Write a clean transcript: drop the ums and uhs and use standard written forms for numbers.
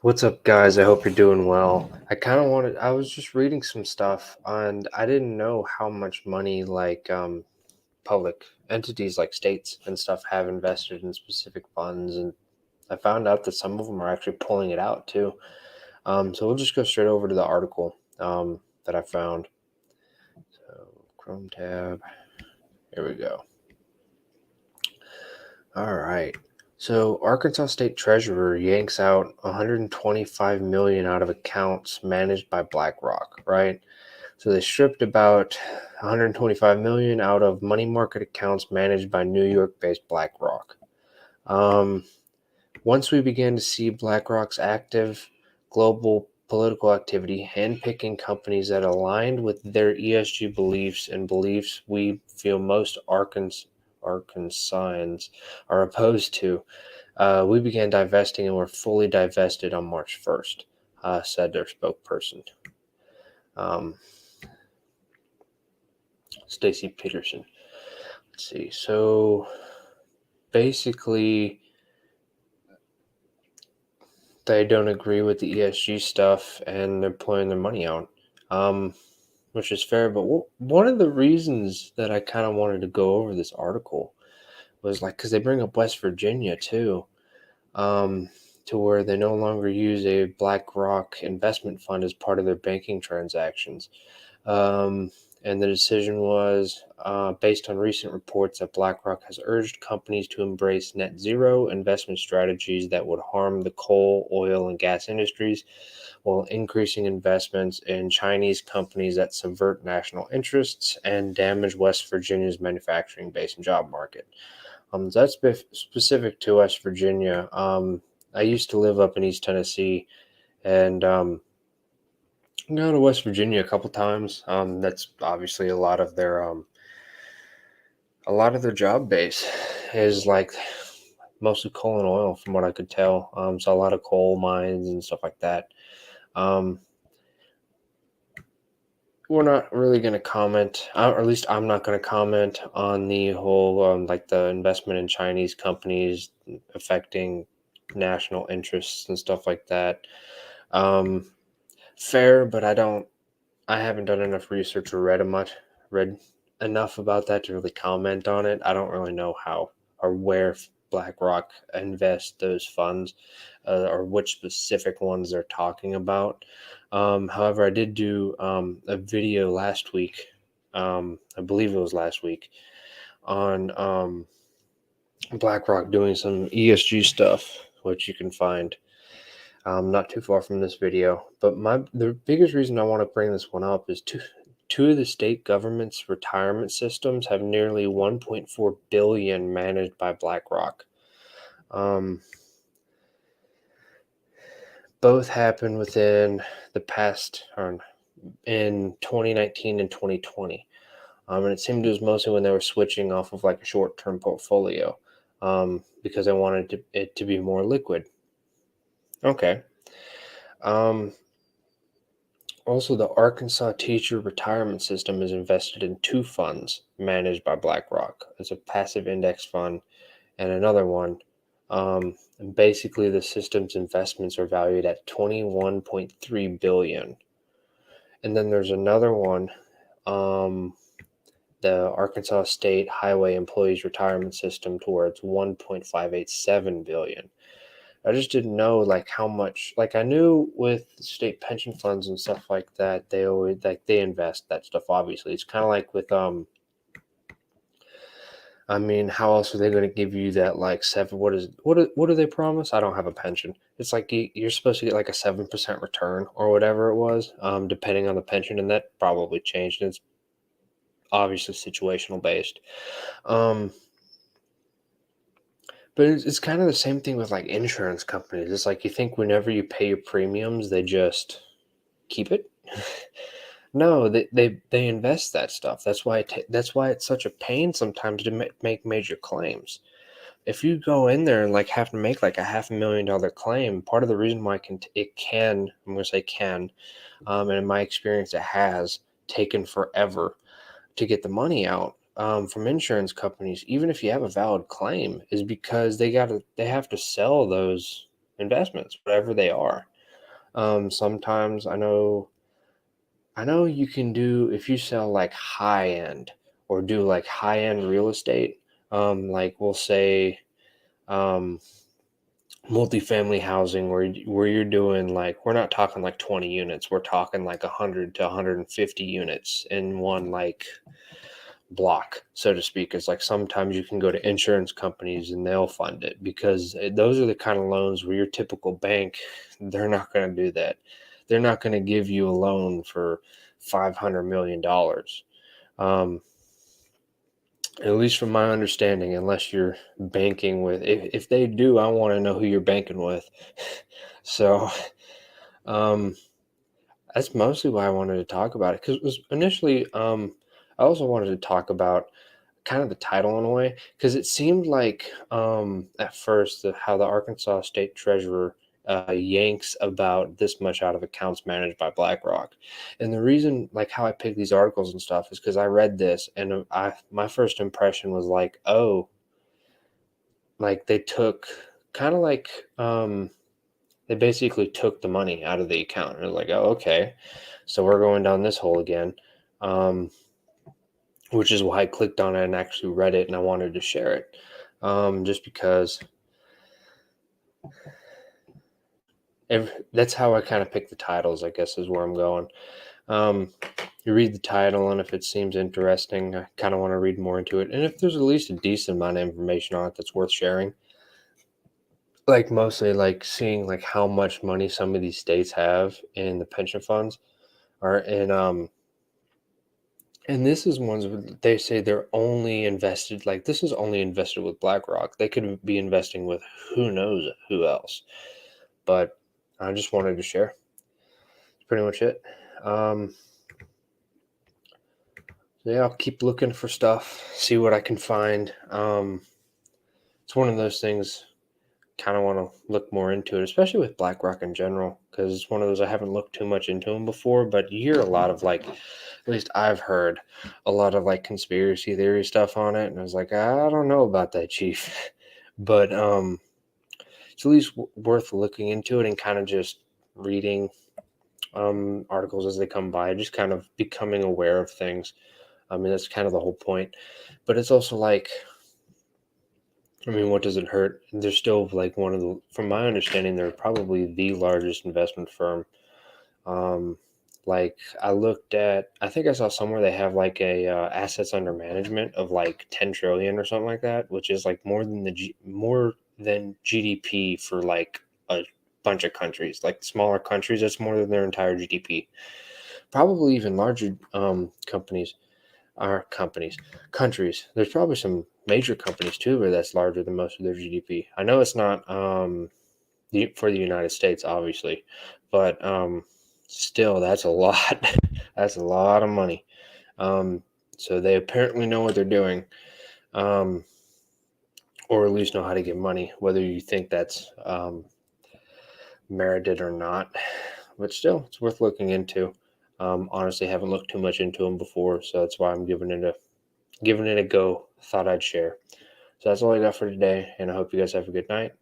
What's up, guys? I hope you're doing well. I was just reading some stuff and I didn't know how much money public entities like states and stuff have invested in specific funds. And I found out that some of them are actually pulling it out too. So we'll just go straight over to the article that I found. So, Chrome tab. Here we go. All right. So Arkansas State Treasurer yanks out 125 million out of accounts managed by Blackrock, right? So they stripped about 125 million out of money market accounts managed by New York-based Blackrock. Once we began to see BlackRock's active global political activity, handpicking companies that aligned with their ESG beliefs and beliefs we feel most Arkansans are opposed to, we began divesting and were fully divested on March 1st, said their spokesperson, Stacy Peterson. Let's see. So basically, they don't agree with the ESG stuff and they're pulling their money out, which is fair. But one of the reasons that I kind of wanted to go over this article was because they bring up West Virginia too, to where they no longer use a BlackRock investment fund as part of their banking transactions. And the decision was based on recent reports that BlackRock has urged companies to embrace net zero investment strategies that would harm the coal, oil, and gas industries while increasing investments in Chinese companies that subvert national interests and damage West Virginia's manufacturing base and job market. So that's specific to West Virginia. I used to live up in East Tennessee, and go to West Virginia a couple times. That's obviously a lot of their job base is mostly coal and oil, from what I could tell. So a lot of coal mines and stuff like that. We're not really going to comment, or at least I'm not going to comment on the whole the investment in Chinese companies affecting national interests and stuff like that. Fair, but I haven't done enough research or read enough about that to really comment on it. I don't really know how or where BlackRock invests those funds, or which specific ones they're talking about. However, I did do a video last week. I believe it was last week on BlackRock doing some ESG stuff, which you can find not too far from this video. But the biggest reason I want to bring this one up is two of the state government's retirement systems have nearly 1.4 billion managed by BlackRock. Both happened within the past, or in 2019 and 2020. And it seemed it was mostly when they were switching off of a short-term portfolio, because they wanted it to be more liquid. Okay. Also, the Arkansas Teacher Retirement System is invested in two funds managed by BlackRock. It's a passive index fund and another one. And basically, the system's investments are valued at $21.3 billion. And then there's another one, the Arkansas State Highway Employees Retirement System, towards $1.587 billion. I just didn't know how much. I knew with state pension funds and stuff like that, they always they invest that stuff. Obviously, it's kind of like with I mean, how else are they going to give you that seven? What do they promise? I don't have a pension. It's you're supposed to get a 7% return or whatever it was, depending on the pension, and that probably changed. And it's obviously situational based. But it's kind of the same thing with insurance companies. It's you think whenever you pay your premiums, they just keep it. No, they invest that stuff. That's why it's such a pain sometimes to make major claims. If you go in there and have to make a $500,000 claim, part of the reason why I'm going to say can, and in my experience, it has taken forever to get the money out from insurance companies, even if you have a valid claim, is because they have to sell those investments, whatever they are. Sometimes I know you can do if you sell like high end or do like high end real estate, like we'll say um, multifamily housing where you're doing like we're not talking like 20 units, we're talking like 100 to 150 units in one like block, so to speak. It's like sometimes you can go to insurance companies and they'll fund it because those are the kind of loans where your typical bank, they're not going to do that. They're not going to give you a loan for $500 million. Um, at least from my understanding, unless you're banking with, if they do, I want to know who you're banking with. So, um, that's mostly why I wanted to talk about it because it was initially, I also wanted to talk about kind of the title in a way because it seemed like at first how the Arkansas State Treasurer yanks about this much out of accounts managed by BlackRock, and the reason like how I picked these articles and stuff is because I read this and I my first impression was like, oh, like they took kind of like they basically took the money out of the account. And it was like, oh, okay, so we're going down this hole again. Um, which is why I clicked on it and actually read it, and I wanted to share it. Just because that's how I kind of pick the titles, I guess, is where I'm going. Um, you read the title, and if it seems interesting, I kind of want to read more into it. And if there's at least a decent amount of information on it that's worth sharing, like mostly like seeing like how much money some of these states have in the pension funds are in and this is ones they say they're only invested like this is only invested with BlackRock. They could be investing with who knows who else. But I just wanted to share. That's pretty much it. Um, so yeah, I'll keep looking for stuff, see what I can find. It's one of those things. Kind of want to look more into it, especially with BlackRock in general, because it's one of those I haven't looked too much into them before. But you hear a lot of like, at least I've heard a lot of like conspiracy theory stuff on it, and I was like, I don't know about that, Chief. But it's at least worth looking into it and kind of just reading articles as they come by, just kind of becoming aware of things. I mean, that's kind of the whole point. But it's also like, I mean, what does it hurt? They're still like one of the, from my understanding, they're probably the largest investment firm. Um, like I looked at, I think I saw somewhere they have like a assets under management of like 10 trillion or something like that, which is like more than GDP for like a bunch of countries, like smaller countries. That's more than their entire GDP. Probably even larger companies are companies, countries. There's probably some major companies too where that's larger than most of their GDP. I know it's not for the United States, obviously, but still, that's a lot. That's a lot of money. Um, so they apparently know what they're doing, um, or at least know how to get money, whether you think that's merited or not. But still, it's worth looking into. Honestly, haven't looked too much into them before, so that's why I'm giving it a go. Thought I'd share. So that's all I got for today, and I hope you guys have a good night.